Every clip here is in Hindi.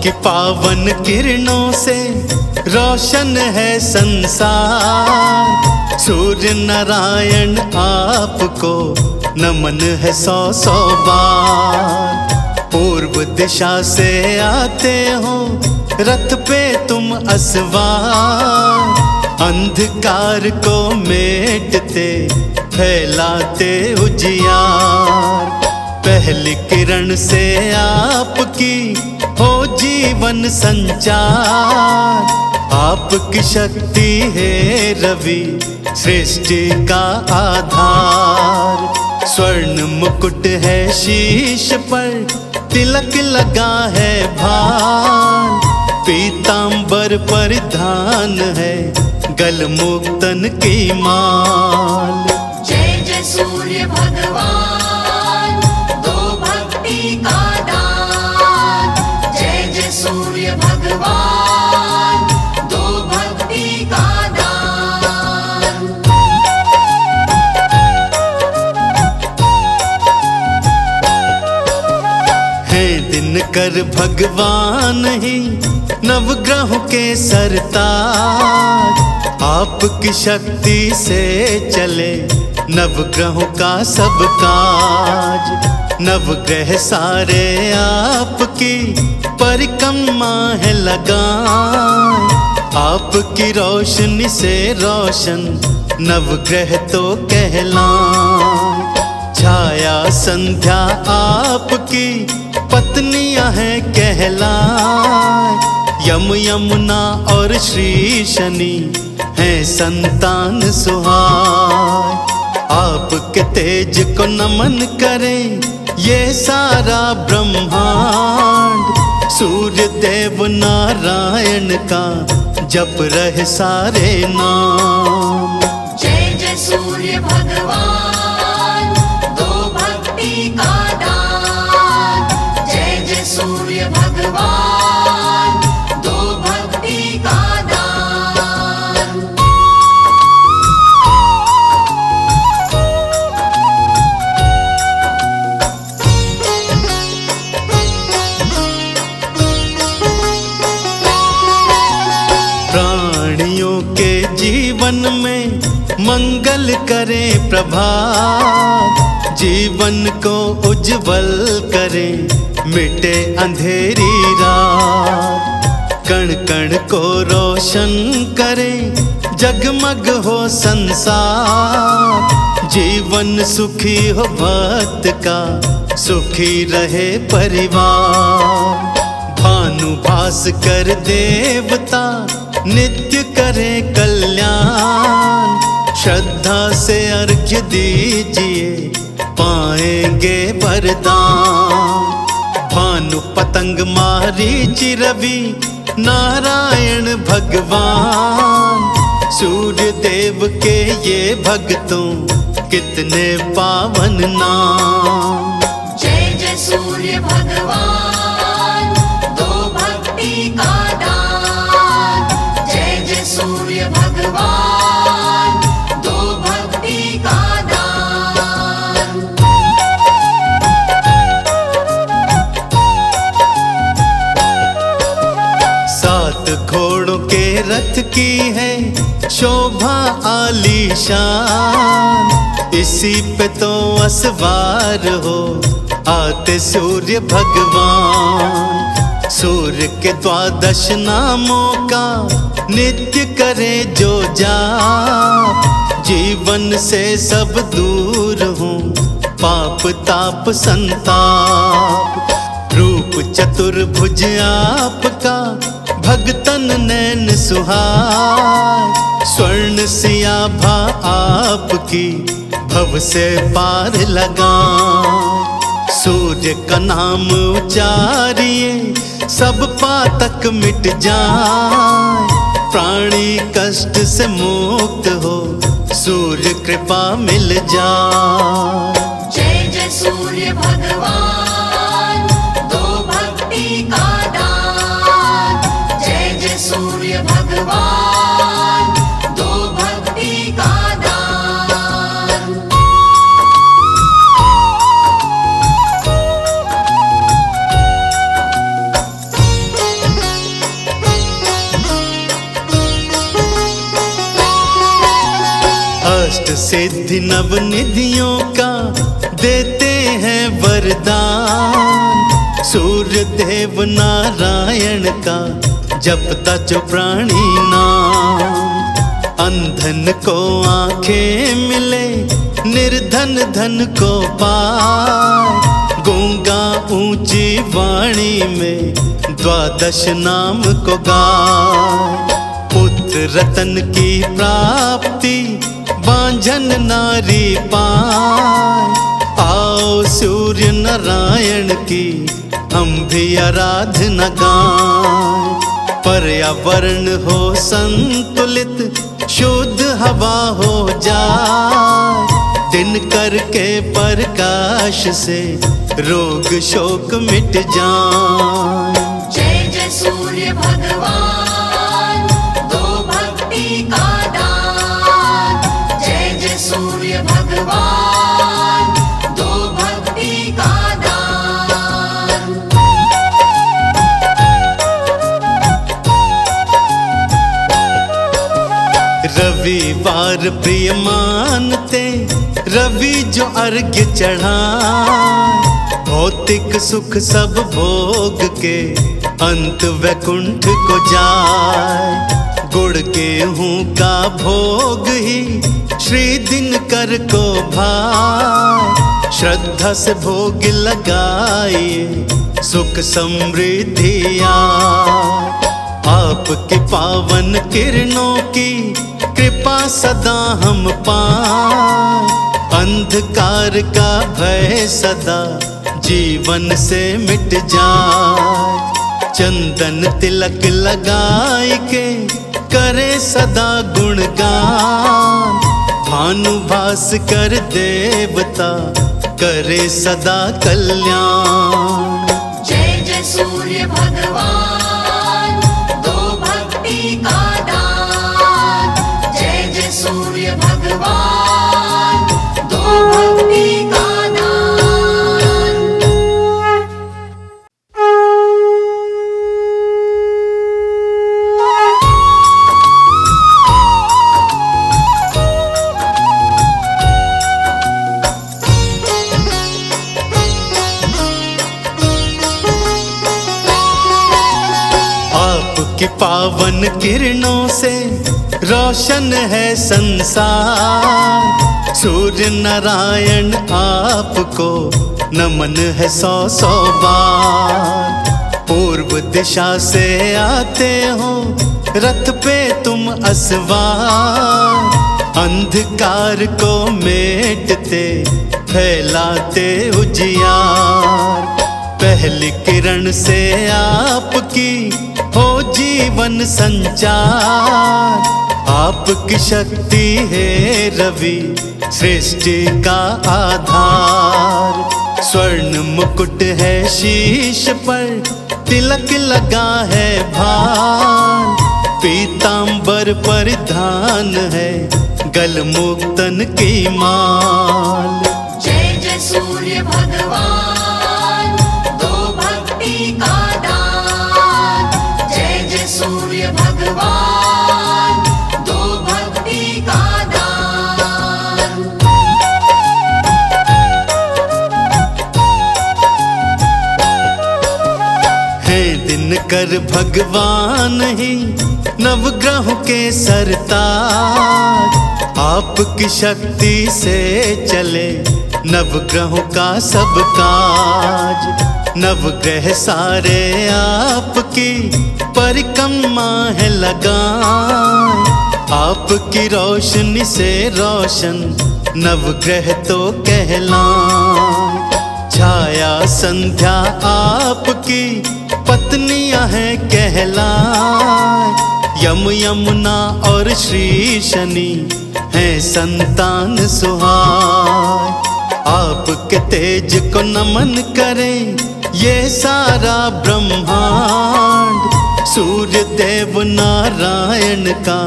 आपकी पावन किरणों से रोशन है संसार। सूर्य नारायण आपको नमन है सौ सौ बार। पूर्व दिशा से आते हो रथ पे तुम असवार। अंधकार को मेटते फैलाते उजियार। पहली किरण से आपकी हो जीवन संचार। आपकी शक्ति है रवि सृष्टि का आधार। स्वर्ण मुकुट है शीश पर तिलक लगा है भार। पीतांबर परिधान है गलमुक्तन की माल। जय जय सूर्य भगवान दो भक्ति का दान। जय जय सूर्य भगवान दो भक्ति का दान। है दिनकर भगवान ही नवग्रहों के सरताज। आपकी शक्ति से चले नवग्रहों का सब काज। नवग्रह सारे आपकी परिक्रमा है लगाए। आपकी रोशनी से रोशन नवग्रह तो कहलाए। छाया संध्या आपकी पत्नियां हैं कहलाए। यम यमुना और श्री शनि हैं संतान सुहाय। आपके तेज को नमन करें ये सारा ब्रह्मांड। सूर्य देव नारायण का जप रहे सारे नाम। जय जय सूर्य भगवान दो भक्ति का दान। जय जय सूर्य भगवान दो भक्ति का दान। प्राणियों के जीवन में मंगल करे प्रभात। जीवन को उज्जवल करे मिटे अंधेरी रात। कण कण को रोशन करे जगमग हो संसार। जीवन सुखी हो भक्त का सुखी रहे परिवार। भानु भास्कर देवता नित्य करे कल्याण। श्रद्धा से अर्घ्य दीजिए पाएंगे वरदान। भानु पतंग मारीच रवि नारायण भगवान। सूर्य देव के ये भक्तों कितने पावन नाम। जय जय सूर्य भगवान दो भक्ति का दान। जय जय सूर्य भगवान दो भक्ति का दान। सात घोड़ों के रथ की है शोभा आलीशान। इसी पे तो असवार हो आते सूर्य भगवान। सूर्य के 12 नामों का नित्य करे जो जाप। जीवन से सब दूर हो पाप ताप संताप। रूप चतुर्भुज आपका भगतन नैन सुहाय। स्वर्ण सियाभा आपकी भव से पार लगा। सूर्य का नाम उचारिए सब पातक मिट जाए। प्राणी कष्ट से मुक्त हो सूर्य कृपा मिल जाए। जय जय सूर्य भगवान दो भक्ति का दान। जय जय सूर्य भगवान दो भक्ति का दान। सिद्धि नव निधियों का देते हैं वरदान। सूर्य देव नारायण का जपता जो प्राणी नाम। अंधन को आंखें मिले, निर्धन धन को पाए। गूंगा ऊंची वाणी में द्वादश नाम को गाए। पुत्र रतन की प्राप्ति बांझन नारी पाए। आओ सूर्य नारायण की हम भी आराधना गाएं। पर्यावरण हो संतुलित, शुद्ध हवा हो जाए। दिन करके प्रकाश से रोग शोक मिट जाए। जय जय सूर्य भगवान, दो भक्ति का दान। जय जय सूर्य भगवान, दो भक्ति का दान। रविवार प्रिय मानते, रवि जो अर्घ्य चढ़ाए। भौतिक सुख सब भोग के अंत वैकुंठ को जाए। गुड़ गेहूं का भोग ही श्री दिनकर को भाए। श्रद्धा से भोग लगाइए, सुख समृद्धि आए। आपकी पावन किरणों की कृपा सदा हम पाएं। अंधकार का भय सदा जीवन से मिट जाए। चंदन तिलक लगाए के करे सदा गुणगान। भानु भास्कर देवता करे सदा कल्याण। जय जय सूर्य भगवान, दो भक्ति का दान। जय जय सूर्य भगवान, दो भक्ति का दान। आपकी पावन किरणों से रोशन है संसार। सूर्य नारायण आपको नमन है सौ सौ बार। पूर्व दिशा से आते हो रथ पे तुम असवार। अंधकार को मेटते फैलाते उजियार। पहली किरण से आपकी हो जीवन संचार। आपकी शक्ति है रवि सृष्टि का आधार। स्वर्ण मुकुट है शीश पर, तिलक लगा है भार। पीतांबर परिधान है गलमुक्तन की माल। जय जय सूर्य भगवान, दो भक्ति का दान। जय जय सूर्य भगवान, दो भक्ति का दान। है दिनकर भगवान ही नवग्रहों के सरताज। आपकी शक्ति से चले नवग्रहों का सब काज। नवग्रह सारे आपकी परिक्रमा है लगाए। आपकी रोशनी से रोशन नवग्रह तो कहलाए। छाया संध्या आपकी पत्नियां हैं कहलाए। यम यमुना और श्री शनि हैं संतान सुहाए। आपके तेज को नमन करें ये सारा ब्रह्मांड। सूर्य देव नारायण का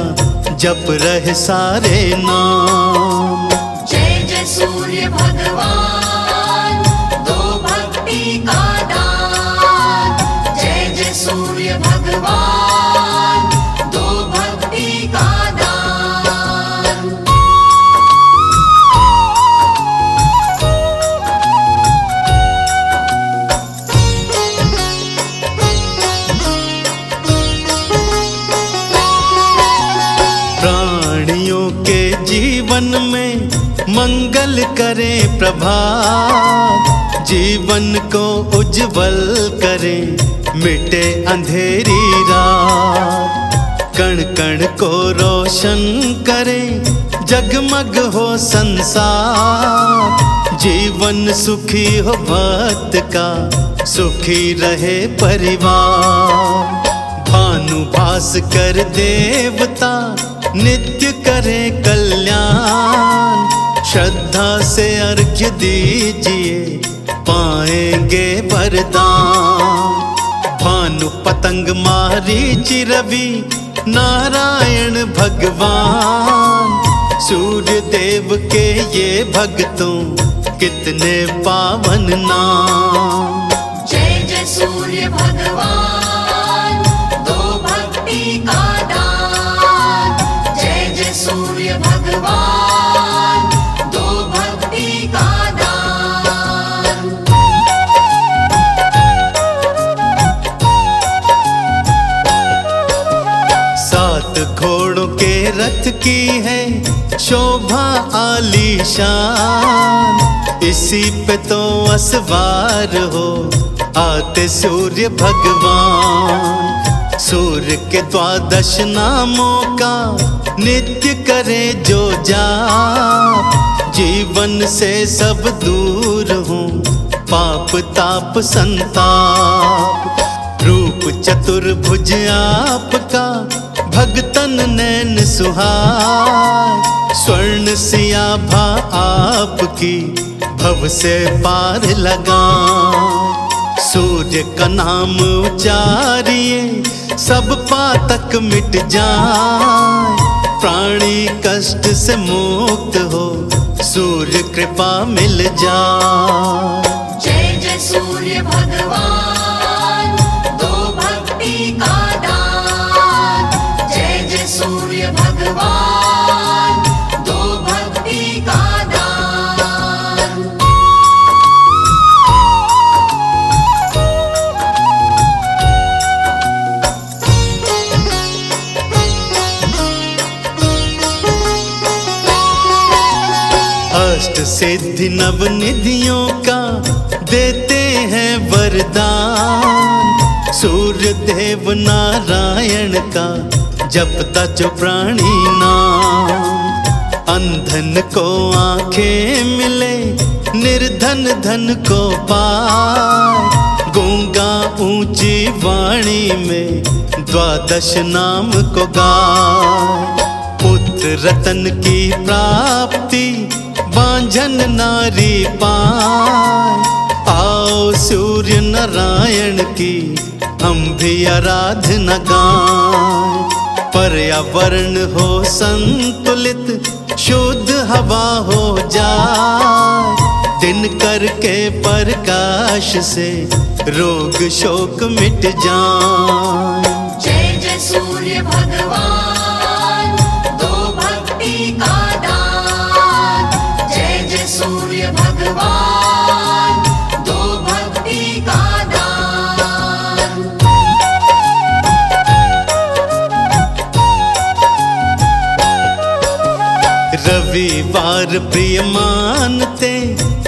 जप रहे सारे नाम। जय जय सूर्य भगवान, दो भक्ति का दान। जय जय सूर्य भगवान, दो भक्ति का दान। जीवन में मंगल करे प्रभात, जीवन को उज्जवल करे मिटे अंधेरी रात, कण कण को रोशन करे जगमग हो संसार, जीवन सुखी हो भक्त का सुखी रहे परिवार। भानु भास्कर देवता नित्य करे कल्याण, श्रद्धा से अर्घ्य दीजिए पाएंगे वरदान। भानु पतंग मारीचि रवि नारायण भगवान, सूर्य देव के ये भक्तों कितने पावन नाम। जय जय सूर्य भगवान, दो भक्ति का दान। जय जय सूर्य भगवान, दो भक्ति का दान। सात घोड़ों के रथ की है शोभा आलीशान, इसी पे तो असवार हो आते सूर्य भगवान। सूर्य के 12 नामों का नित्य करे जो जाप, जीवन से सब दूर हो पाप ताप संताप। रूप चतुर्भुज आपका भगतन नैन सुहार, स्वर्ण सियाभा आपकी भव से पार लगा। सूर्य का नाम उचारिए सब पातक मिट जाए, प्राणी कष्ट से मुक्त हो सूर्य कृपा मिल जाए। जय जय सूर्य भगवान, दो भक्ति का दान। जय जय सूर्य भगवान, दो भक्ति का दान। अष्ट सिद्धि नव निधियों का देते हैं वरदान, सूर्य देव नारायण का जपता जो प्राणी नाम। अंधन को आंखें मिले निर्धन धन को पाए, गूंगा ऊंची वाणी में 12 नाम को गाए। पुत्र रतन की प्राप्ति बांझन नारी पाए, आओ सूर्य नारायण की हम भी आराधना गाएं। पर्यावरण हो संतुलित शुद्ध हवा हो जाए, दिन करके प्रकाश से रोग शोक मिट जाए। जय जय सूर्य भगवान, दो भक्ति का दान। जय जय सूर्य भगवान, दो भक्ति का दान। रविवार प्रिय मानते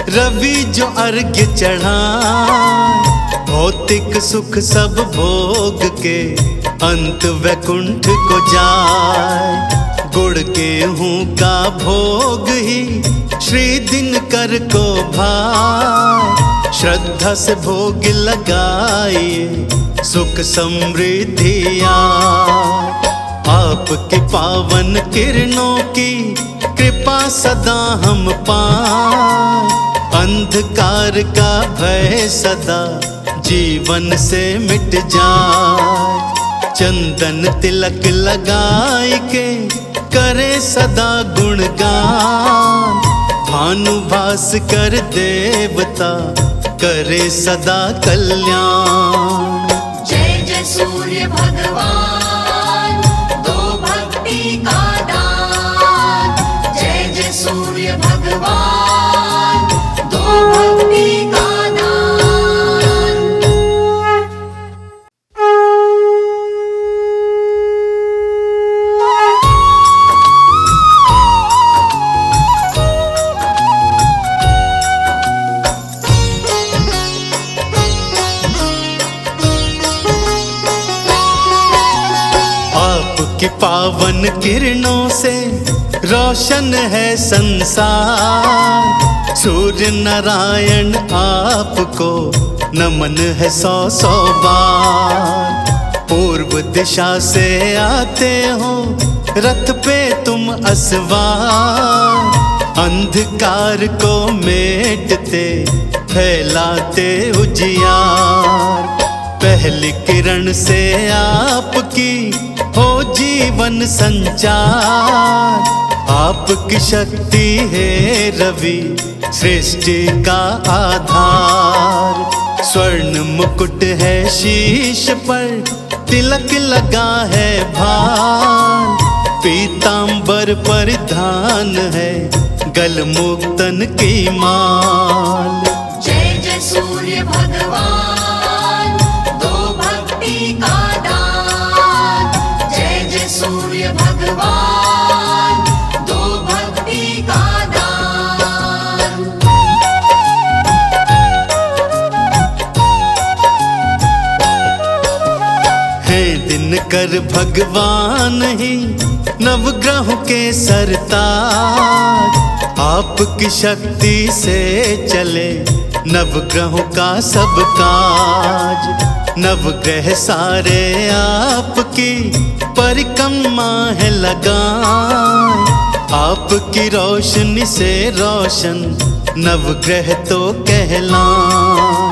रवि जो अर्घ्य चढ़ाए, भौतिक सुख सब भोग के अंत वैकुंठ को जाए। गुड़ गेहूं का भोग ही श्री दिनकर को भाए, श्रद्धा से भोग लगाइए सुख समृद्धि आए। आपकी पावन किरणों की कृपा सदा हम पाएं, अंधकार का भय सदा जीवन से मिट जाए। चंदन तिलक लगाए के करे सदा गुणगान, भानु भास्कर देवता करे सदा कल्याण। जय जय सूर्य भगवान, दो भक्ति का दान। जय जय सूर्य भगवान, दो भक्ति का दान। आपकी पावन किरणों से रोशन है संसार। सूर्य नारायण आपको नमन है सौ सौ बार। पूर्व दिशा से आते हो रथ पे तुम असवार। अंधकार को मेटते फैलाते उजियार। पहली किरण से आपकी हो जीवन संचार। आपकी शक्ति है रवि सृष्टि का आधार। स्वर्ण मुकुट है शीश पर तिलक लगा है भार। पीतांबर परिधान है गलमुक्तन की माल। जय जय सूर्य भगवान दो भक्ति का दान। जय जय सूर्य भगवान दो भक्ति का दान। है दिनकर भगवान ही नवग्रहों के सरताज। आपकी शक्ति से चले नवग्रहों का सब काज। नवग्रह सारे आपकी परिक्रमा है लगाए। आपकी रोशनी से रोशन नवग्रह तो कहलाए।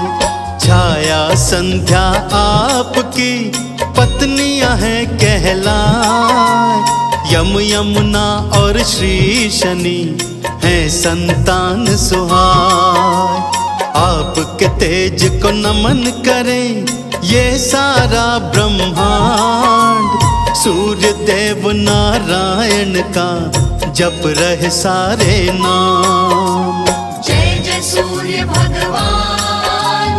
छाया संध्या आपकी पत्नियां हैं कहलाए। यम यमुना और श्री शनि हैं संतान सुहाय। आपके तेज को नमन करें ये सारा ब्रह्मांड। सूर्य देव नारायण का जप रहे सारे नाम। जय जय सूर्य भगवान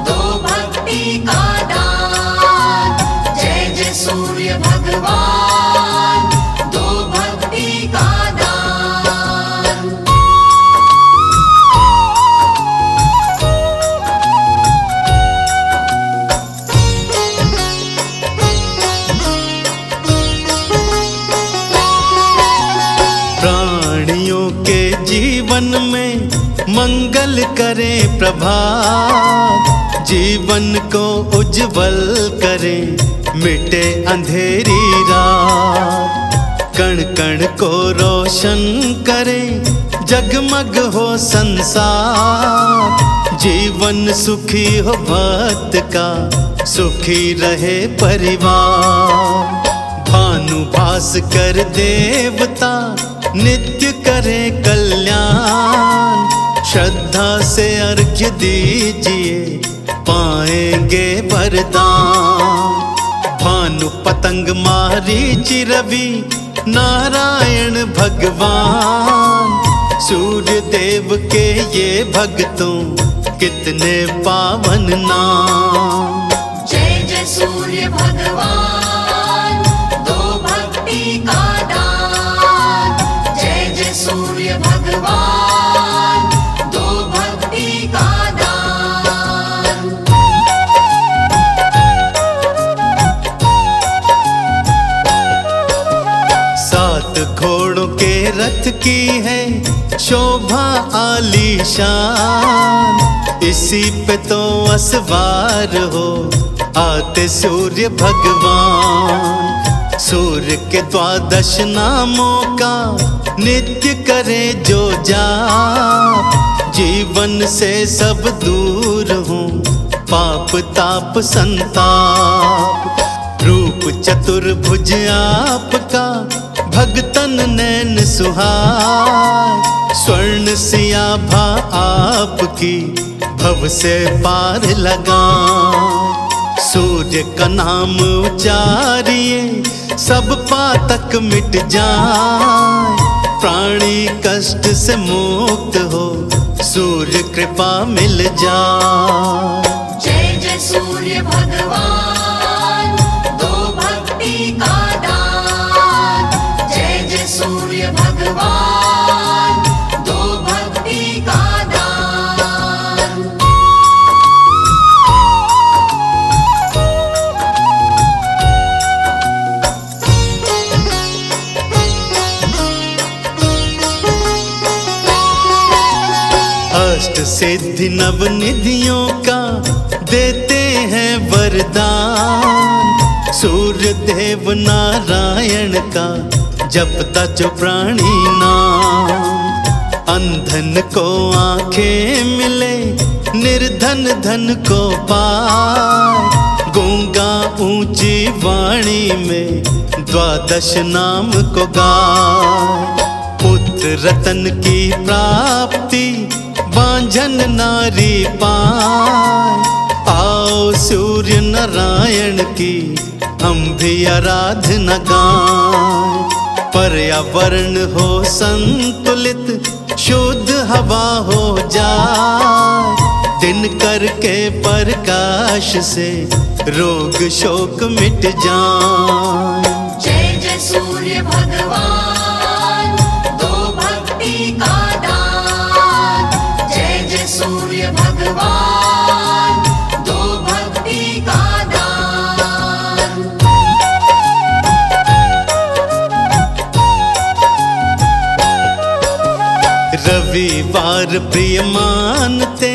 दो भक्ति का दान। जय जय सूर्य भगवान दो भक्ति का दान। प्राणियों के जीवन में मंगल करे प्रभात। जीवन को उज्जवल करे मिटे अंधेरी रात। कण कण को रोशन करे जगमग हो संसार। जीवन सुखी हो भक्त का सुखी रहे परिवार। भानु भास्कर देवता नित्य करे कल्याण। श्रद्धा से अर्घ्य दीजिए पाएंगे वरदान। भानु पतंग मारीचि रवि नारायण भगवान। सूर्य देव के ये भक्तों कितने पावन नाम। जय जय सूर्य भगवान दो भक्ति का दान। जय जय सूर्य भगवान दो भक्ति का दान। सात घोड़ों के रथ की है शोभा आलीशान। इसी पे तो असवार हो आते सूर्य भगवान। सूर्य के 12 नामों का नित्य करे जो जाप। जीवन से सब दूर हो पाप ताप संताप। रूप चतुर्भुज आपका भगतन नैन सुहाय। स्वर्ण सियाभा आपकी भव से पार लगा। सूर्य का नाम उचारिए सब पातक मिट जाए। प्राणी कष्ट से मुक्त हो सूर्य कृपा मिल जाए। जय जय सूर्य भगवान दो भक्ति का दान। जय जय सूर्य भगवान दो भक्ति का दान। सिद्धि नव निधियों का देते हैं वरदान। सूर्य देव नारायण का जपता जो प्राणी नाम। अंधन को आंखें मिले, निर्धन धन को पाए। गूंगा ऊंची वाणी में द्वादश नाम को गाए। पुत्र रतन की प्राप्ति बांझन नारी पाए। आओ सूर्य नारायण की हम भी आराधना गाएं। पर्यावरण हो संतुलित, शुद्ध हवा हो जाए। दिन करके प्रकाश से रोग शोक मिट जाए। जय जय सूर्य भगवान, दो भक्ति का दान। जय जय सूर्य भगवान, दो भक्ति का दान। रविवार प्रिय मानते,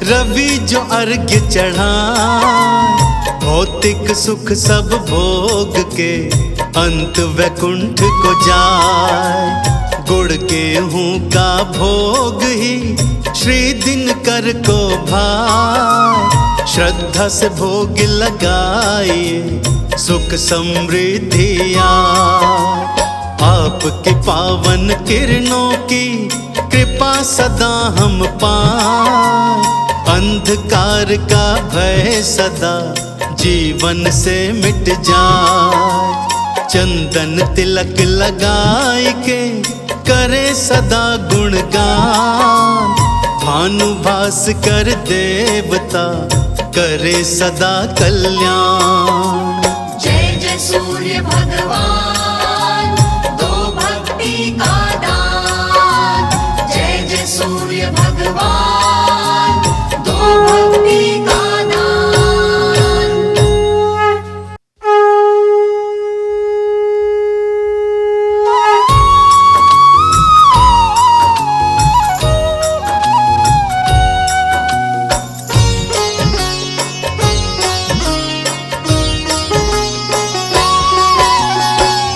रवि जो अर्घ्य चढ़ाए। भौतिक सुख सब भोग के अंत वैकुंठ को जाए। गुड़ गेहूं का भोग ही श्री दिनकर को भाए। श्रद्धा से भोग लगाइए, सुख समृद्धि आए। आपकी पावन किरणों की कृपा सदा हम पाएं। अंधकार का भय सदा जीवन से मिट जाए। चंदन तिलक लगाए के करे सदा गुणगान। भानु भास्कर देवता करे सदा कल्याण। जय जय सूर्य भगवान, दो भक्ति का दान। जय जय सूर्य भगवान, दो भक्ति का दान।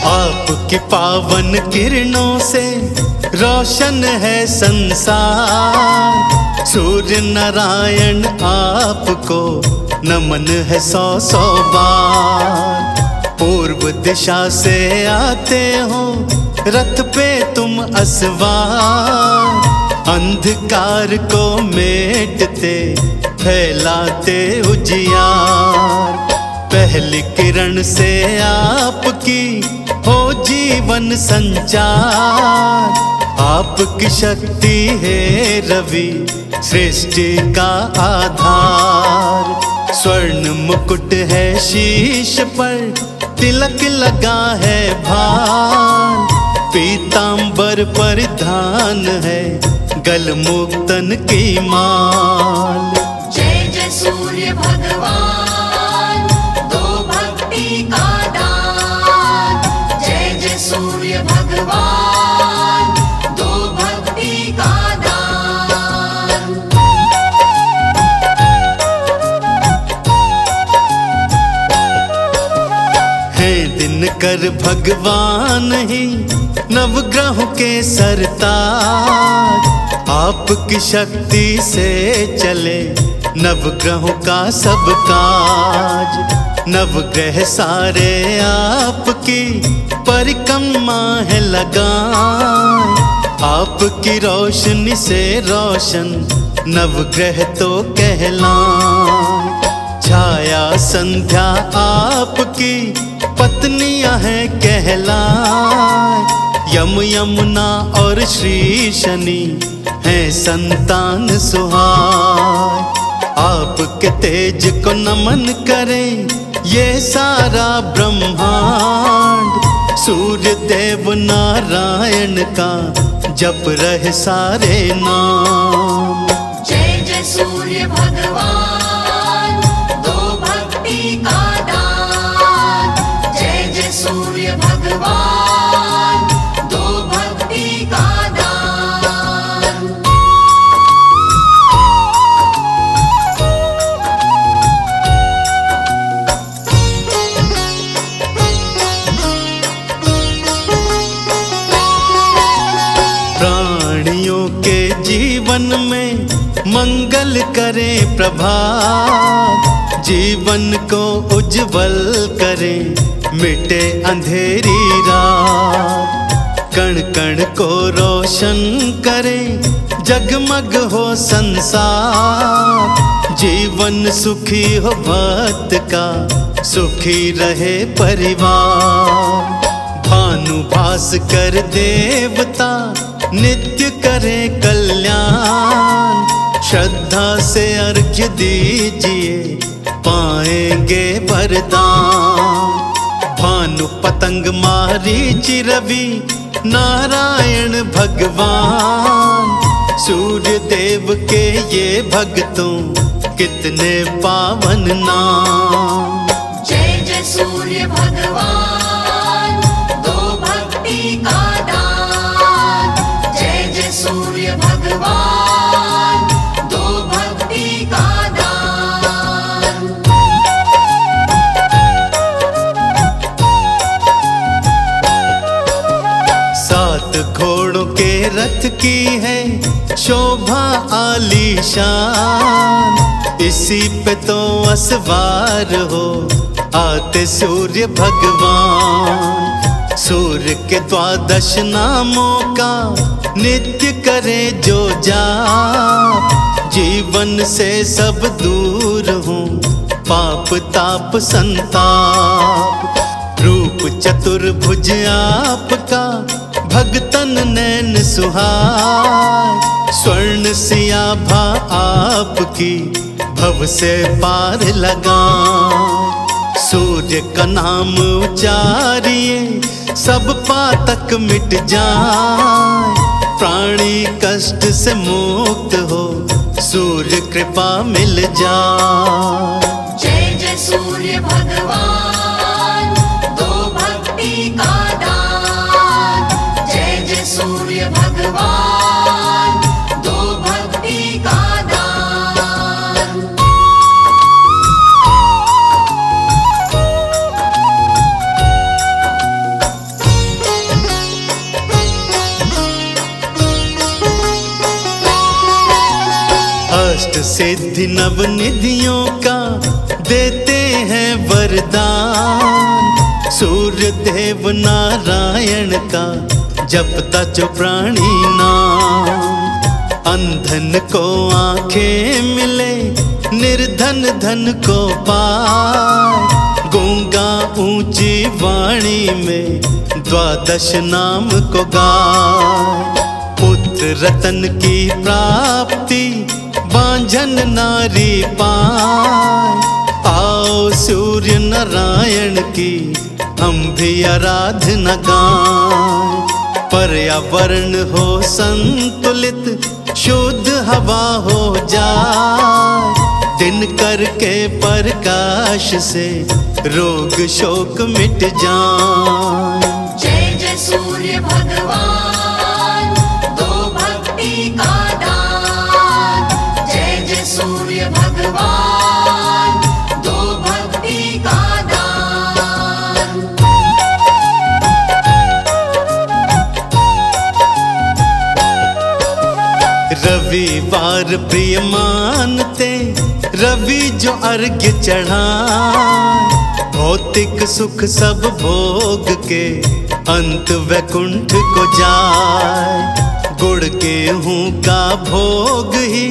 आपकी पावन किरणों से रोशन है संसार। सूर्य नारायण आपको नमन है सौ सौ बार। पूर्व दिशा से आते हो रथ पे तुम असवार। अंधकार को मेटते फैलाते उजियार। पहली किरण से आपकी हो जीवन संचार। आपकी शक्ति है रवि सृष्टि का आधार। स्वर्ण मुकुट है शीश पर, तिलक लगा है भार। पीतांबर परिधान है, गल मुक्तन की माल। जय जय सूर्य भगवान, दो भक्ति का दान। जय जय सूर्य भगवान, दो भक्ति का दान। है दिनकर भगवान ही नवग्रहों के सरताज। आपकी शक्ति से चले नवग्रहों का सब काज। नवग्रह सारे आपकी परिक्रमा है लगाए। आपकी रोशनी से रोशन नवग्रह तो कहलाए। छाया संध्या आपकी पत्नियां हैं कहलाए। यम यमुना और श्री शनि हैं संतान सुहाए। आपके तेज को नमन करें ये सारा ब्रह्मांड। सूर्य देव नारायण का जप रहे सारे नाम। जय जय सूर्य भगवान, दो भक्ति का दान। जय जय सूर्य भगवान, दो भक्ति का दान। प्रभात जीवन को उज्जवल करे, मिटे अंधेरी रात। कण कण को रोशन करे, जगमग हो संसार। जीवन सुखी हो भक्त का, सुखी रहे परिवार। भानुभास कर देवता, नित्य करे कल्याण। श्रद्धा से अर्घ्य दीजिए, पाएंगे वरदान। भानु पतंग मारीचि रवि, नारायण भगवान। सूर्य देव के ये भक्तों, कितने पावन नाम। जय जय सूर्य भगवान, दो भक्ति का दान। जय जय सूर्य भगवान, दो भक्ति का दान। सात घोड़ों के रथ की है शोभा आलीशान। इसी पे तो असवार हो आते सूर्य भगवान। सूर्य के 12 नामों का नित्य करे जो जाप। जीवन से सब दूर हो पाप ताप संताप। रूप चतुर्भुज आपका, भगतन नैन सुहाए। स्वर्ण सियाभा आपकी, भव से पार लगा। सूर्य का नाम उचारिए, सब पातक मिट जाए। प्राणी कष्ट से मुक्त हो, सूर्य कृपा मिल जाए। जय जय सूर्य भगवान, दो भक्ति का दान। जय जय सूर्य भगवान, दो भक्ति का दान। अष्ट सिद्धि नव निधियों का देते हैं वरदान। सूर्य देव नारायण का जपता जो प्राणी नाम। अंधन को आंखें मिले, निर्धन धन को पाए। गूंगा ऊंची वाणी में 12 नाम को गाए। पुत्र रतन की प्राप्ति, बांझन नारी पाए। आओ सूर्य नारायण की हम भी आराधना गाएं। पर्यावरण हो संतुलित, शुद्ध हवा हो जाए। दिन करके प्रकाश से रोग शोक मिट जाए। जय जय सूर्य भगवान, दो भक्ति का दान। जय जय सूर्य भगवान, दो भक्ति का दान। रविवार प्रिय मानते, रवि जो अर्घ्य चढ़ाए। भौतिक सुख सब भोग के, अंत वैकुंठ को जाए। गुड़ गेहूं का भोग ही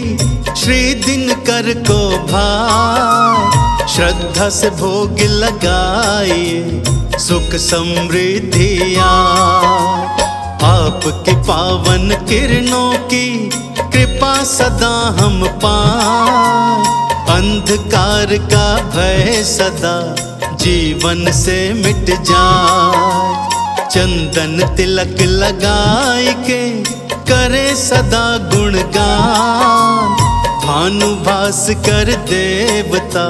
श्री दिनकर को भाए। श्रद्धा से भोग लगाइए, सुख समृद्धि आए। आपकी पावन किरणों की कृपा सदा हम पाएं। अंधकार का भय सदा जीवन से मिट जाए। चंदन तिलक लगाए के करे सदा गुणगान। भानुभास कर देवता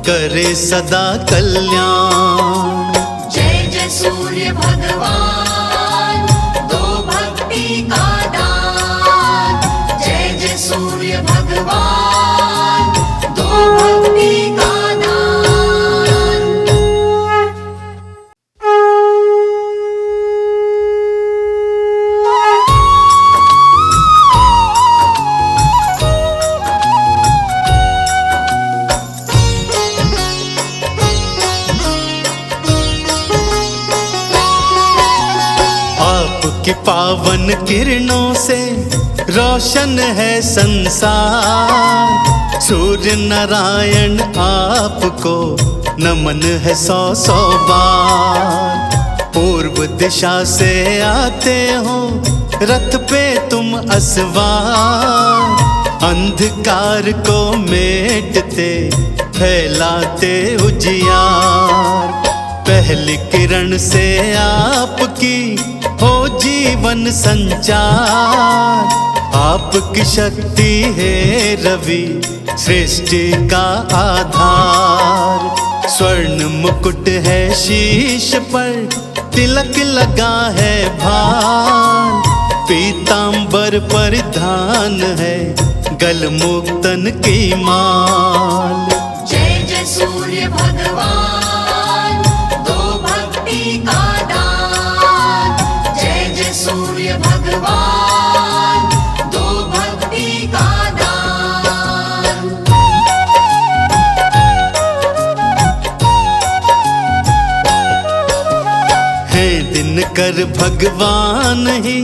करे सदा कल्याण। जय जय सूर्य भगवान, दो भक्ति का दान। जय जय सूर्य भगवान, दो भक्ति का दान। आपकी पावन किरणों से रोशन है संसार। सूर्य नारायण आपको नमन है सौ सौ बार। पूर्व दिशा से आते हो रथ पे तुम असवार। अंधकार को मेटते फैलाते उजियार। पहली किरण से आपकी हो जीवन संचार। आपकी शक्ति है रवि सृष्टि का आधार। स्वर्ण मुकुट है शीश पर तिलक लगा है भार। पीतांबर परिधान है गलमुक्तन की माल। जय जय सूर्य भगवान दो भक्ति का दान। जय जय सूर्य भगवान दो भक्ति का दान। है दिनकर भगवान ही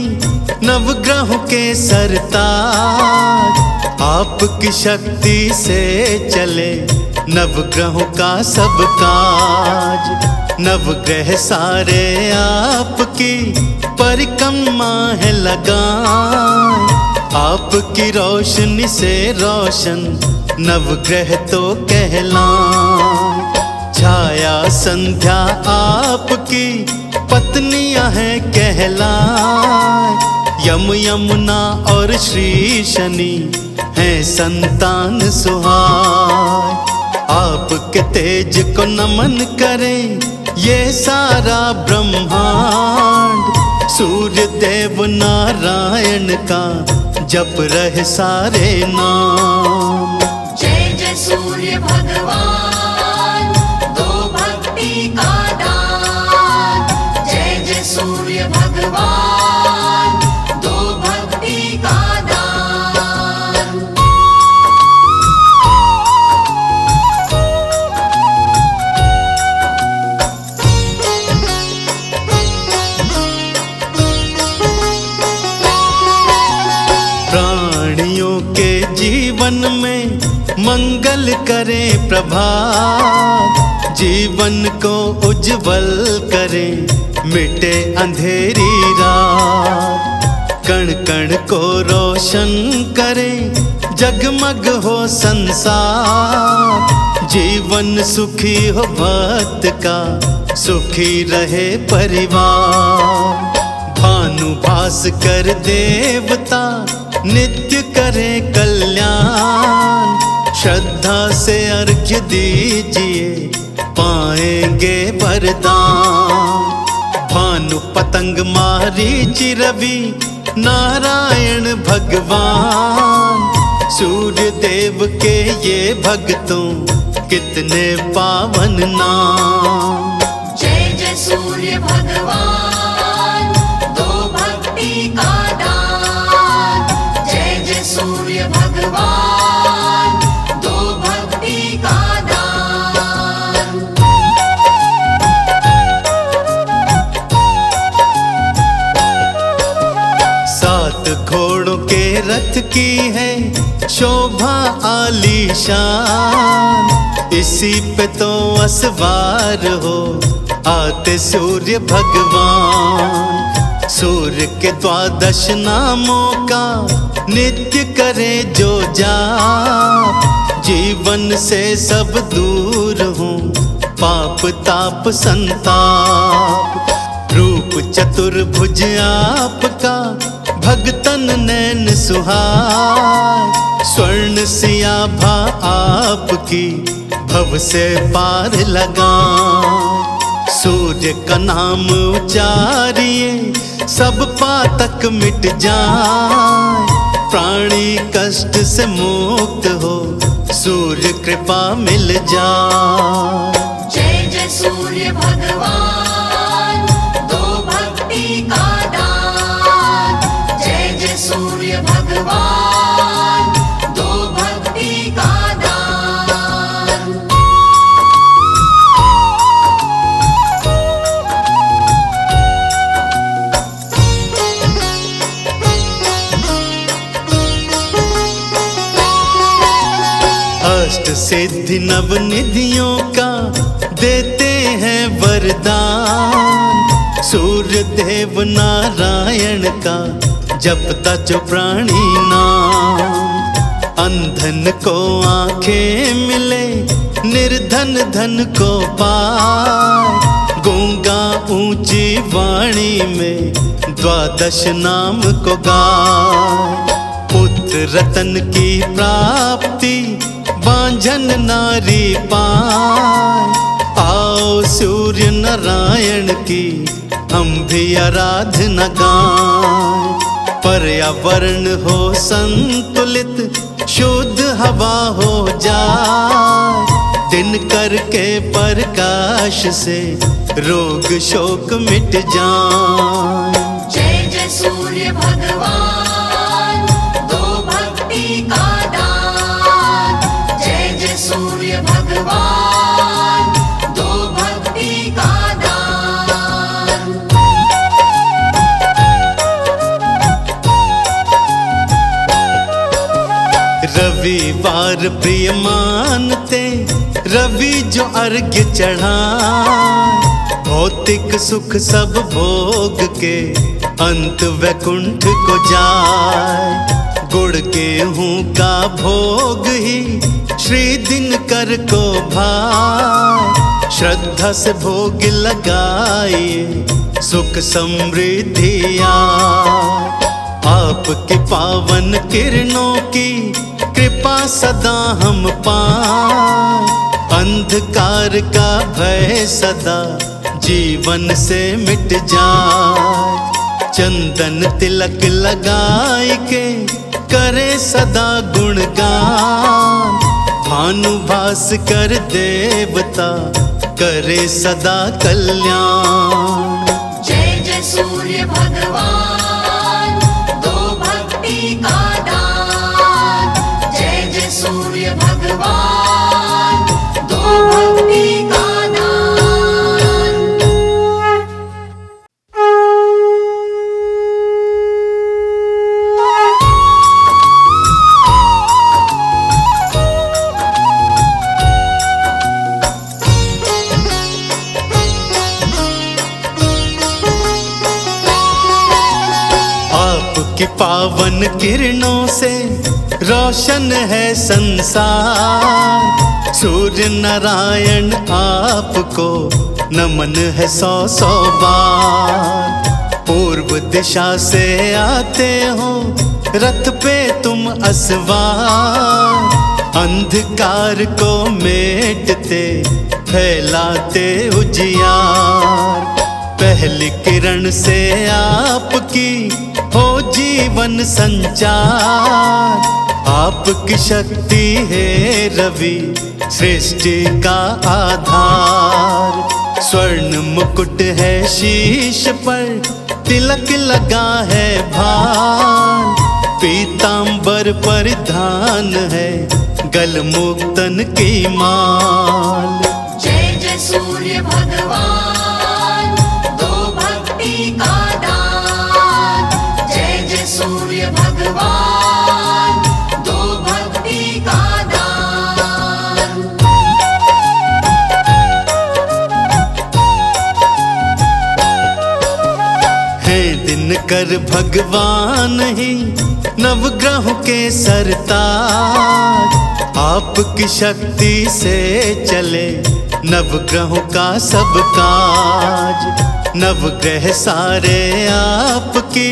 नवग्रहों के सरताज। आपकी शक्ति से चले नवग्रहों का सब काज। नवग्रह सारे आपकी परिक्रमा है लगाए। आपकी रोशनी से रोशन नवग्रह तो कहलाए। छाया संध्या आपकी पत्नियां हैं कहलाए। यम यमुना और श्री शनि हैं संतान सुहाय। आपके तेज को नमन करें ये सारा ब्रह्मांड। सूर्य देव नारायण का जप रहे सारे नाम। जय जय सूर्य भगवान दो भक्ति का दान। जय जय सूर्य भगवान दो भक्ति का दान। प्राणियों के जीवन में मंगल करे प्रभात। जीवन को उज्जवल करे मिटे अंधेरी रात। कण कण को रोशन करे जगमग हो संसार। जीवन सुखी हो भक्त का सुखी रहे परिवार। भानु भास्कर देवता नित्य करे कल्याण। श्रद्धा से अर्घ्य दीजिए पाएंगे वरदान। भानु पतंग मारीचि रवि नारायण भगवान। सूर्य देव के ये भक्तों कितने पावन नाम। जय जय सूर्य भगवान दो भक्ति का दान। जय जय सूर्य भगवान दो भक्ति का दान। सात घोड़ों के रथ की है शोभा आलीशान। इसी पे तो असवार हो आते सूर्य भगवान। सूर्य के 12 नामों का नित्य करे जो जाप। जीवन से सब दूर हूँ पाप ताप संताप। रूप चतुर्भुज आपका भगतन नैन सुहाय। स्वर्ण सियाभा आपकी भव से पार लगा। सूर्य का नाम उचारिए सब पातक मिट जाए। प्राणी कष्ट से मुक्त हो सूर्य कृपा मिल जाए। जय जय सूर्य भगवान दो भक्ति का दान। जय जय सूर्य भगवान दो भक्ति का दान। सिद्धि नवनिधियों का देते हैं वरदान। सूर्य देव नारायण का जपता जो प्राणी नाम। अंधन को आंखें मिले, निर्धन धन को पाए। गूंगा ऊंची वाणी में द्वादश नाम को गाए। पुत्र रतन की प्राप्ति बांझन नारी पाए। आओ सूर्य नारायण की हम भी आराधना गाएं। पर्यावरण हो संतुलित, शुद्ध हवा हो जाए। दिन करके प्रकाश से रोग शोक मिट जाए। जय जय सूर्य भगवान, दो भक्ति का दान। जय जय सूर्य भगवान, दो भक्ति का दान। रविवार प्रिय मानते रवि जो अर्घ्य चढ़ाए। भौतिक सुख सब भोग के अंत वैकुंठ को जाए। गुड़ गेहूं का भोग ही श्री दिनकर को भाए। श्रद्धा से भोग लगाइए, सुख समृद्धि आए। आपकी पावन किरणों की कृपा सदा हम पाएं। अंधकार का भय सदा जीवन से मिट जाए। चंदन तिलक लगाए के करे सदा गुणगान। भानु भास्कर देवता करे सदा कल्याण। जय जय सूर्य भगवान, दो भक्ति का दान। जय जय सूर्य भगवान, दो भक्ति का दान। आपकी पावन किरणों से रोशन है संसार। सूर्य नारायण आपको नमन है सौ सौ बार। पूर्व दिशा से आते हो रथ पे तुम असवार। अंधकार को मेटते फैलाते उजियार। पहली किरण से आपकी हो जीवन संचार। आपकी शक्ति है रवि सृष्टि का आधार। स्वर्ण मुकुट है शीश पर, तिलक लगा है भार। पीतांबर परिधान है गलमुक्तन की माल। जय जय सूर्य भगवान, दो भक्ति का दान। जय जय सूर्य भगवान, दो भक्ति का दान। है दिनकर भगवान ही नवग्रहों के सरताज। आपकी शक्ति से चले नवग्रहों का सब काज। नवग्रह सारे आपकी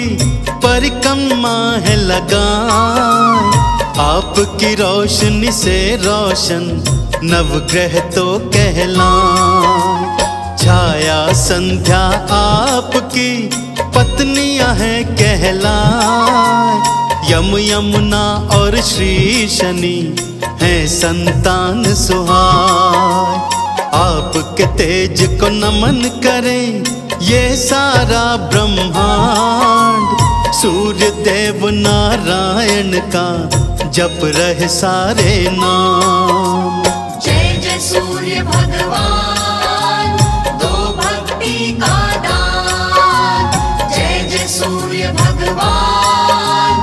परिक्रमा है लगाए। आपकी रोशनी से रोशन नवग्रह तो कहलाए। छाया संध्या आपकी पत्नियां हैं कहलाए। यम यमुना और श्री शनि हैं संतान सुहाए। आपके तेज को नमन करें ये सारा ब्रह्मांड। सूर्य देव नारायण का जप रहे सारे नाम। जय जय सूर्य भगवान, दो भक्ति का दान। जय जय सूर्य भगवान,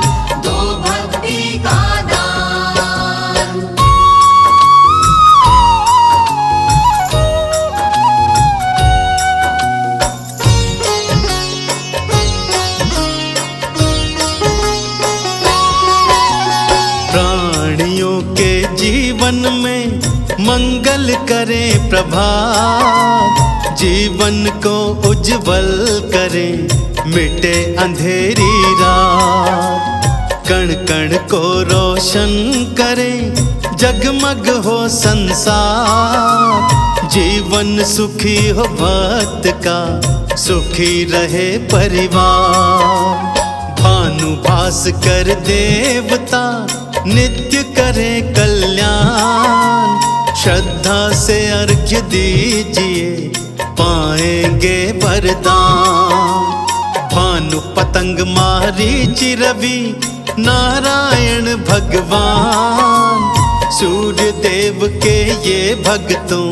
दो भक्ति का दान। प्रभात, जीवन को उज्जवल करे, मिटे अंधेरी रात। कण कण को रोशन करे, जगमग हो संसार। जीवन सुखी हो भक्त का, सुखी रहे परिवार। भानुभास कर देवता, नित्य करे कल्याण। श्रद्धा से अर्घ्य दीजिए, पाएंगे वरदान। भानु पतंग मारीचि रवि, नारायण भगवान। सूर्य देव के ये भक्तों,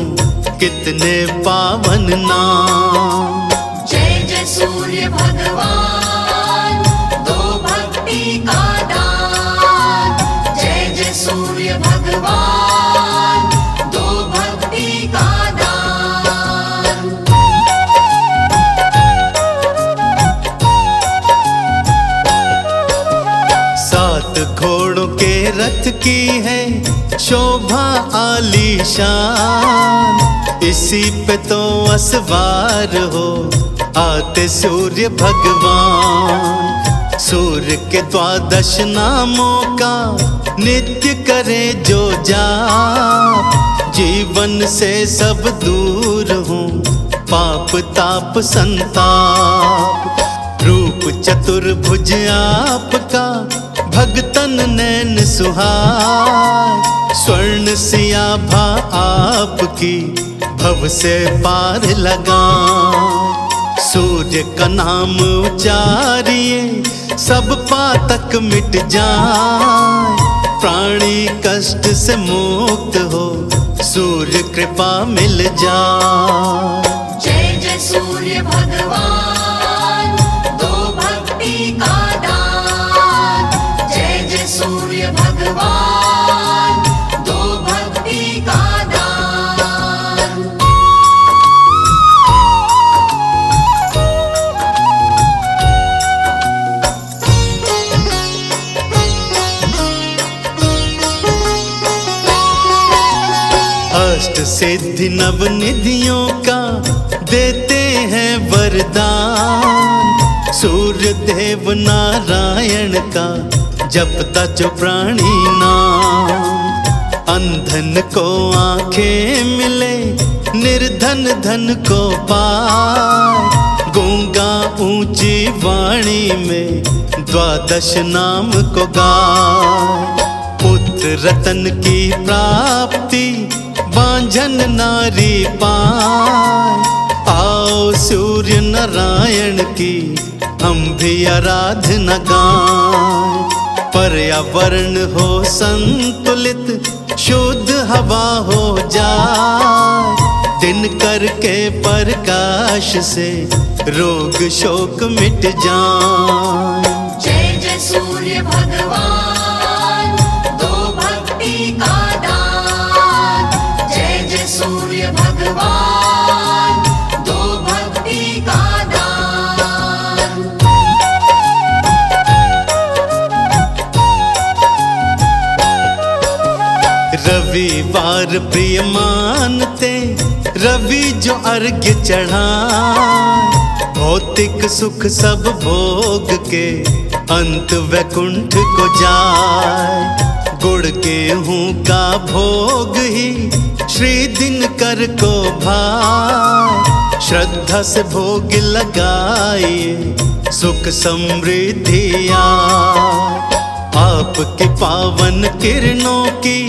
कितने पावन नाम। जय जय सूर्य भगवान, दो भक्ति का दान। जय जय सूर्य भगवान, दो भक्ति का दान। सात घोड़ों के रथ की है शोभा आलीशान। इसी पे तो असवार हो आते सूर्य भगवान। सूर्य के 12 नामों का नित्य करे जो जाप। जीवन से सब दूर हो पाप ताप संताप। रूप चतुर्भुज आपका, भगतन नैन सुहाए। स्वर्ण सियाभा आपकी, भव से पार लगा। सूर्य का नाम उचारिए, सब पातक मिट जाए। प्राणी कष्ट से मुक्त हो, सूर्य कृपा मिल जाए। जय जय सूर्य भगवान, दो भक्ति का दान। जय जय सूर्य भगवान, दो भक्ति का दान। अष्ट सिद्धि नव निधियों का देते हैं वरदान। सूर्य देव नारायण का जपता जो प्राणी नाम। अंधन को आंखें मिले, निर्धन धन को पाए। गूंगा ऊंची वाणी में 12 नाम को गाए। पुत्र रतन की प्राप्ति, बांझन नारी पाए। आओ सूर्य नारायण की हम भी आराधना गाएं। पर्यावरण हो संतुलित, शुद्ध हवा हो जाए। दिन करके प्रकाश से रोग शोक मिट जाए। जय जय सूर्य भगवान, दो भक्ति का दान। जय जय सूर्य भगवान, दो भक्ति का दान। रविवार प्रिय मानते, रवि जो अर्घ्य चढ़ाए। भौतिक सुख सब भोग के, अंत वैकुंठ को जाए। गुड़ गेहूं का भोग ही श्री दिनकर को भाए। श्रद्धा से भोग लगाइए, सुख समृद्धि आए। आपकी पावन किरणों की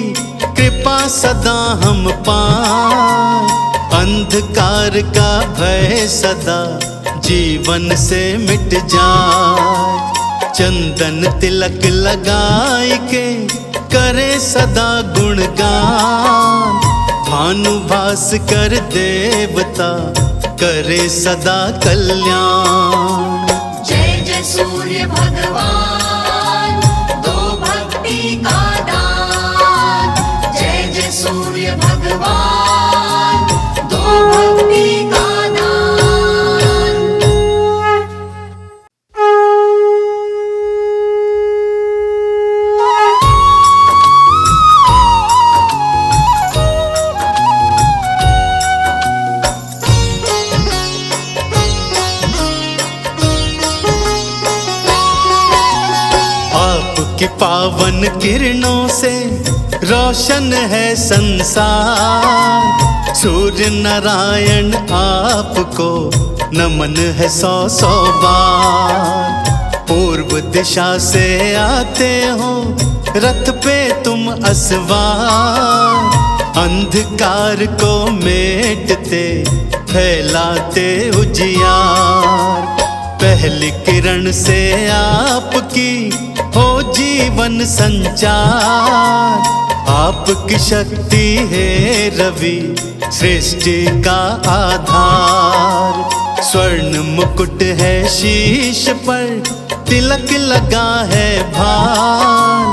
कृपा सदा हम पाएं। अंधकार का भय सदा जीवन से मिट जाए। चंदन तिलक लगाए के करे सदा गुणगान। भानुभास कर देवता करे सदा कल्याण। जय जय सूर्य भगवान, दो भक्ति का दान। जय जय सूर्य भगवान, दो भक्ति का दान। पावन किरणों से रोशन है संसार। सूर्य नारायण आपको नमन है सौ सौ बार। पूर्व दिशा से आते हो रथ पे तुम असवार। अंधकार को मेटते फैलाते उजियार। पहली किरण से आपकी हो जीवन संचार। आपकी शक्ति है रवि सृष्टि का आधार। स्वर्ण मुकुट है शीश पर, तिलक लगा है भार।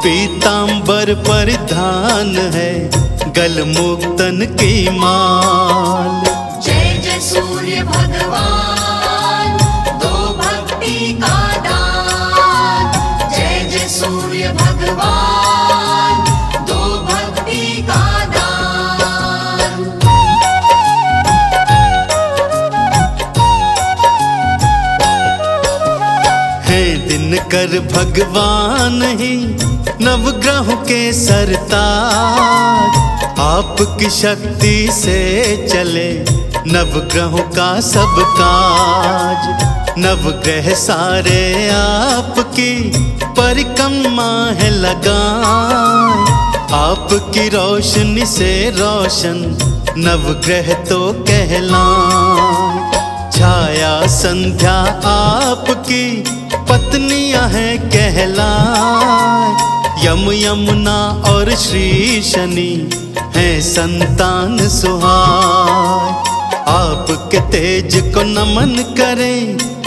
पीतांबर परिधान है, गल मुक्तन की माल। जय जय सूर्य भगवान, दो भक्ति का दान। जय जय सूर्य भगवान, दो भक्ति का दान। है दिनकर भगवान ही नवग्रहों के सरताज। आपकी शक्ति से चले नवग्रहों का सब काज। नवग्रह सारे आपकी परिक्रमा है लगाएं। आपकी रोशनी से रोशन नवग्रह तो कहलाएं। छाया संध्या आपकी पत्नियां हैं कहलाएं। यम यमुना और श्री शनि हैं संतान सुहाय। आपके तेज को नमन करें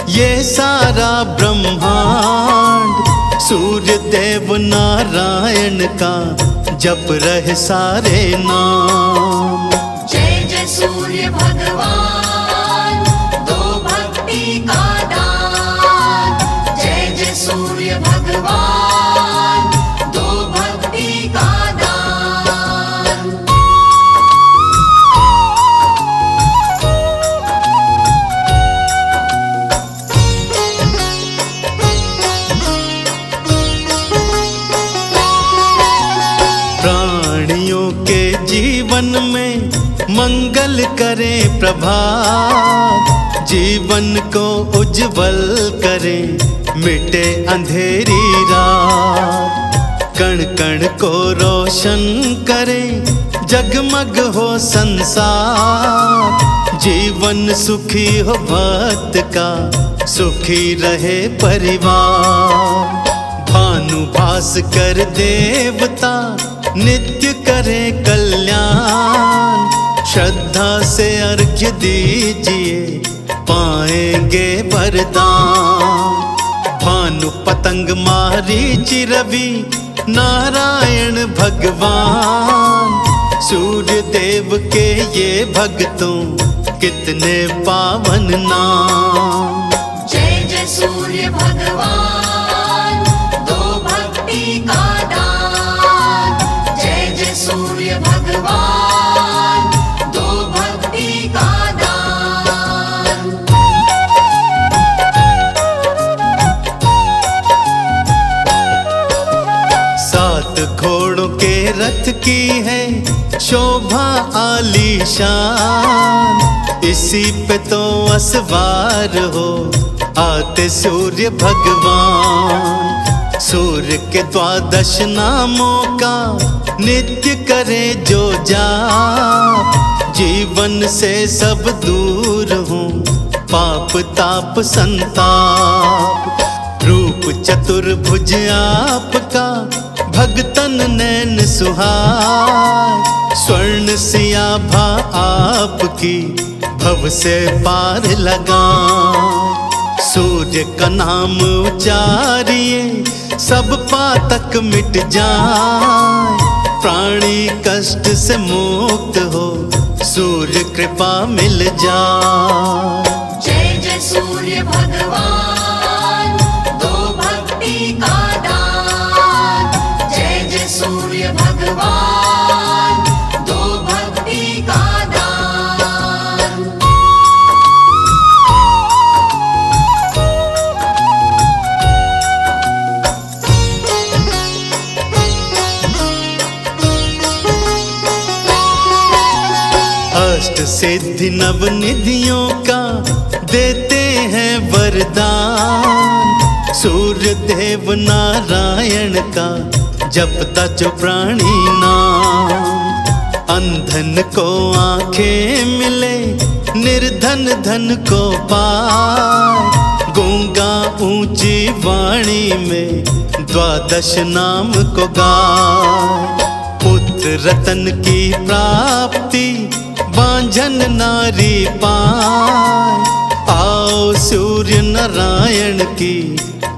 ये सारा ब्रह्मांड। सूर्य देव नारायण का जप रहे सारे नाम। जय जय सूर्य भगवान, दो भक्ति का दान। जय जय सूर्य भगवान, दो भक्ति का दान। प्राणियों के जीवन में मंगल करे प्रभात। जीवन को उज्जवल करे मिटे अंधेरी रात। कण कण को रोशन करे जगमग हो संसार। जीवन सुखी हो भक्त का, सुखी रहे परिवार। भानु भास्कर देवता नित्य करे कल्याण। श्रद्धा से अर्घ्य दीजिए पाएंगे वरदान। भानु पतंग मारीचि रवि नारायण भगवान। सूर्य देव के ये भक्तों कितने पावन नाम। जय जय सूर्य भगवान, दो भक्ति का दान। जय जय सूर्य भगवान, दो भक्ति का दान। सात घोड़ों के रथ की है शोभा आलीशान। इसी पे तो असवार हो आते सूर्य भगवान। सूर्य के 12 नामों का नित्य करे जो जाप। जीवन से सब दूर हूँ पाप ताप संताप। रूप चतुर्भुज आपका भगतन नैन सुहाय। स्वर्ण सियाभा आपकी भव से पार लगाए। सूर्य का नाम उचारिए सब पातक मिट जाए। प्राणी कष्ट से मुक्त हो सूर्य कृपा मिल जाए। जय जय सूर्य भगवान, दो भक्ति का दान। जय जय सूर्य भगवान, दो भक्ति का दान। अष्ट सिद्धि नव निधियों का देते हैं वरदान। सूर्य देव नारायण का जपता जो प्राणी नाम। अंधन को आंखें मिले, निर्धन धन को पाए। गूंगा ऊंची वाणी में द्वादश नाम को गाए। पुत्र रतन की प्राप्ति बांझन नारी पाए। आओ सूर्य नारायण की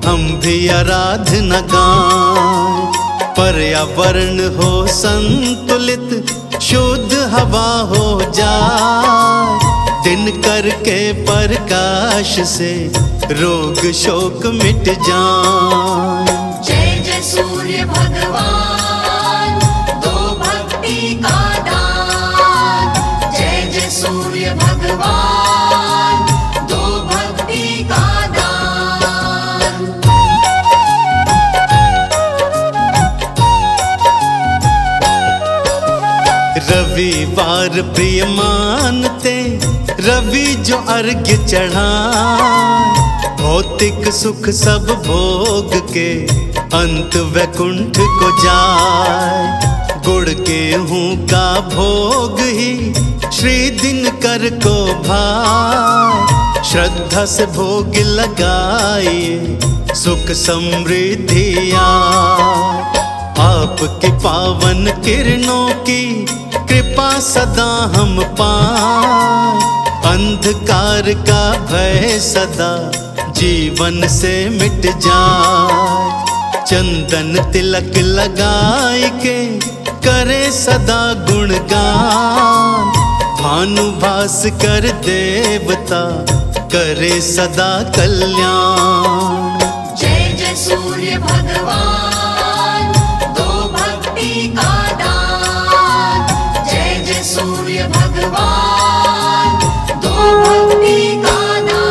हम भी आराधना गाएं। पर्यावरण हो संतुलित, शुद्ध हवा हो जाए। दिन करके प्रकाश से रोग शोक मिट जाए। जय जय सूर्य भगवान, दो भक्ति का दान। जय जय सूर्य भगवान, दो भक्ति का दान। रविवार प्रिय मानते रवि जो अर्घ्य चढ़ाए। भौतिक सुख सब भोग के अंत वैकुंठ को जाए। गुड़ गेहूं का भोग ही श्री दिनकर को भाए। श्रद्धा से भोग लगाइए, सुख समृद्धि आए। आपकी पावन किरणों की कृपा सदा हम पाएं। अंधकार का भय सदा जीवन से मिट जाए। चंदन तिलक लगाए के करे सदा गुणगान। भानु भास्कर देवता करे सदा कल्याण। जय जय सूर्य भगवान, दो भक्ति का दान। जय जय सूर्य भगवान, दो भक्ति का दान।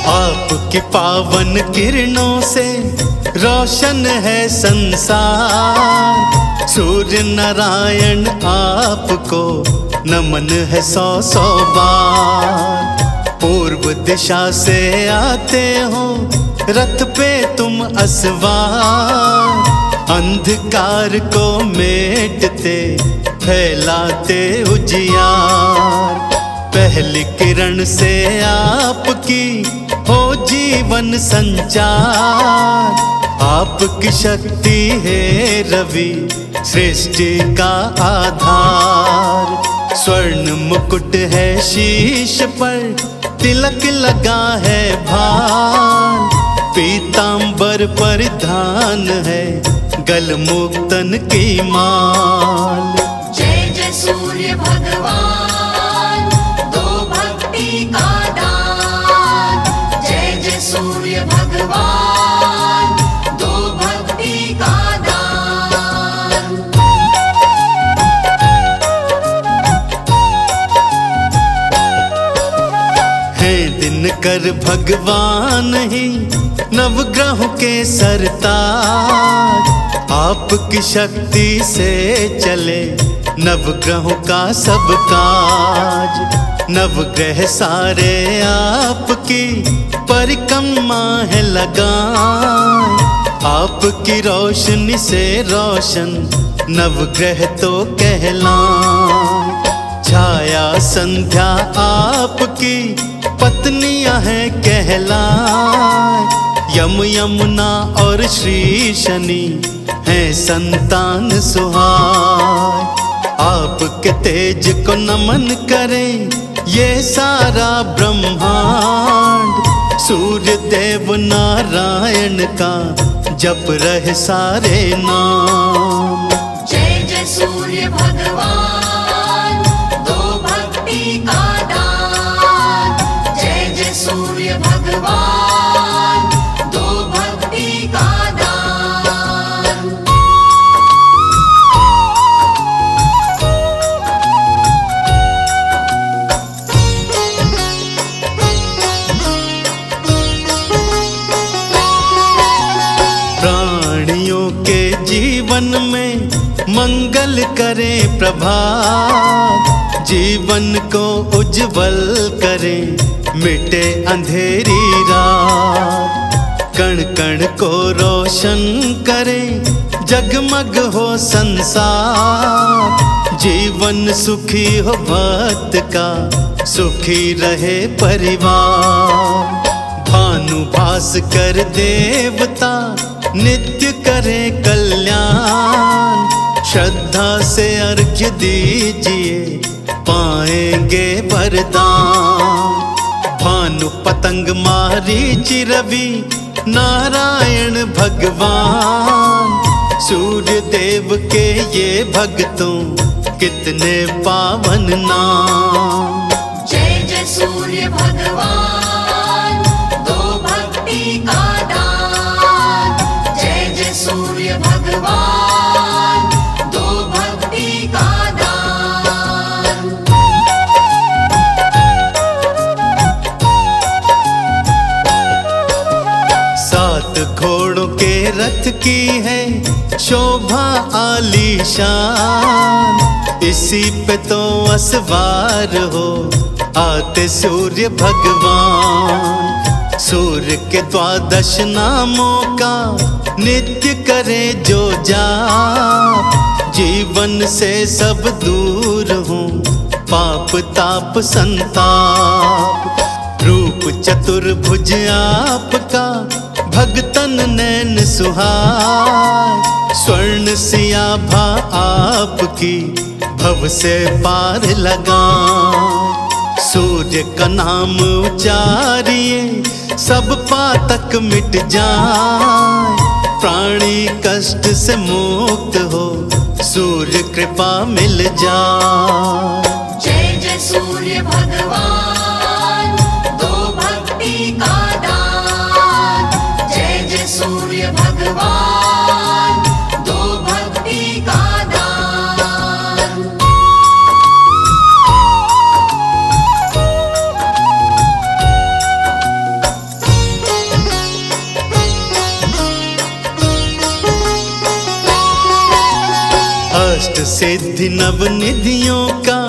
आपकी पावन किरणों से रोशन है संसार। सूर्य नारायण आपको नमन है सौ सौ बार। पूर्व दिशा से आते हो रथ पे तुम असवार। अंधकार को मेटते फैलाते उजियार। पहली किरण से आपकी हो जीवन संचार। आपकी शक्ति है रवि सृष्टि का आधार। स्वर्ण मुकुट है शीश पर, तिलक लगा है भार। पीतांबर परिधान है गलमुक्तन की माल। जय जय सूर्य भगवान, दो भक्ति का दान। जय जय सूर्य भगवान, दो भक्ति का दान। है दिनकर भगवान ही नवग्रहों के सरताज। आपकी शक्ति से चले नवग्रहों का सब काज। नवग्रह सारे आपकी परिक्रमा है लगाए। आपकी रोशनी से रोशन नवग्रह तो कहलाए। छाया संध्या आपकी पत्नियां हैं कहलाए। यम यमुना और श्री शनि हैं संतान सुहाए। आपके तेज को नमन करें ये सारा ब्रह्मांड। सूर्य देव नारायण का जप रहे सारे नाम। जय जय सूर्य भगवान, दो भक्ति का दान। जय जय सूर्य भगवान, दो भक्ति का दान। में मंगल करे प्रभात, जीवन को उज्जवल करे मिटे अंधेरी रात। कण कण को रोशन करे जगमग हो संसार, जीवन सुखी हो भक्त का सुखी रहे परिवार। भानु भास्कर देवता नित्य करे कल्याण, श्रद्धा से अर्घ्य दीजिए पाएंगे वरदान। भानु पतंग मारीचि रवि नारायण भगवान, सूर्य देव के ये भक्तों कितने पावन नाम। जय जय सूर्य भगवान, दो भक्ति का दान। जय जय सूर्य भगवान, दो भक्ति का दान। सात घोड़ों के रथ की है शोभा आलीशान, इसी पे तो असवार हो आते सूर्य भगवान। सूर्य के 12 नामों का नित्य करे जो जाप, जीवन से सब दूर हो पाप ताप संताप। रूप चतुर्भुज आपका भगतन नैन सुहार, स्वर्ण सियाभा आपकी भव से पार लगा। सूर्य का नाम उचारिए सब पातक मिट जाए, प्राणी कष्ट से मुक्त हो सूर्य कृपा मिल जाए। जय जय सूर्य भगवान, दो भक्ति का दान। जय जय सूर्य भगवान, दो भक्ति का दान। अष्ट सिद्धि नव निधियों का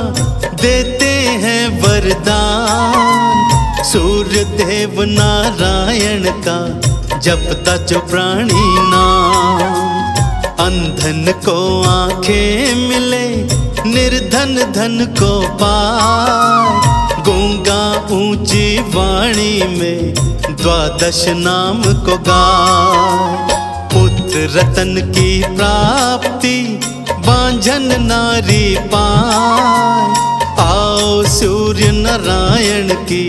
देते हैं वरदान, सूर्य देव नारायण का जपता जो प्राणी नाम। अंधन को आंखें मिले निर्धन धन को पाए, गूंगा ऊंची वाणी में 12 नाम को गाए। पुत्र रतन की प्राप्ति बांझन नारी पाए, आओ सूर्य नारायण की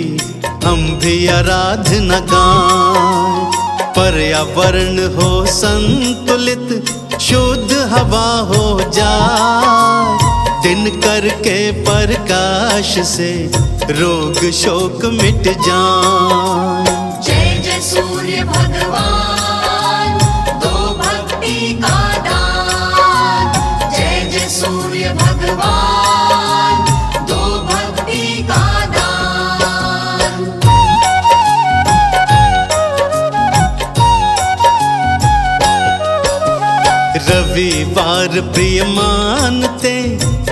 हम भी आराधना गाएं। पर्यावरण हो संतुलित शुद्ध हवा हो जाए, दिन करके प्रकाश से रोग शोक मिट जाए। जय जय सूर्य भगवान, दो भक्ति का दान। जय जय सूर्य भगवान, दो भक्ति का दान। रविवार प्रिय मानते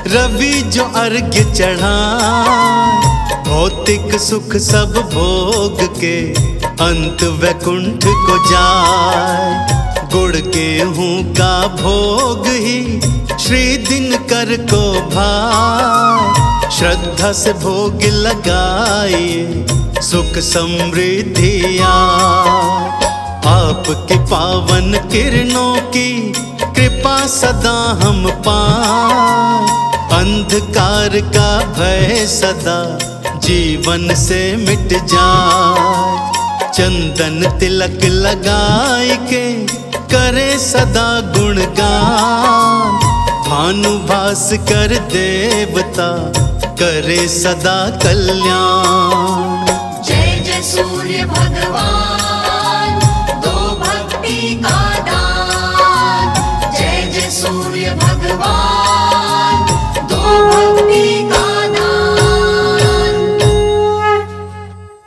रवि जो अर्घ्य चढ़ाए, भौतिक सुख सब भोग के अंत वैकुंठ को जाए। गुड़ गेहूं का भोग ही श्री दिनकर को भाए, श्रद्धा से भोग लगाइए सुख समृद्धि आए। आपकी पावन किरणों की कृपा सदा हम पाएं, अंधकार का भय सदा जीवन से मिट जाए। चंदन तिलक लगाए के करे सदा गुणगान, भानु भास्कर देवता करे सदा कल्याण। जय जय सूर्य भगवान, दो भक्ति का दान। जय जय सूर्य भगवान,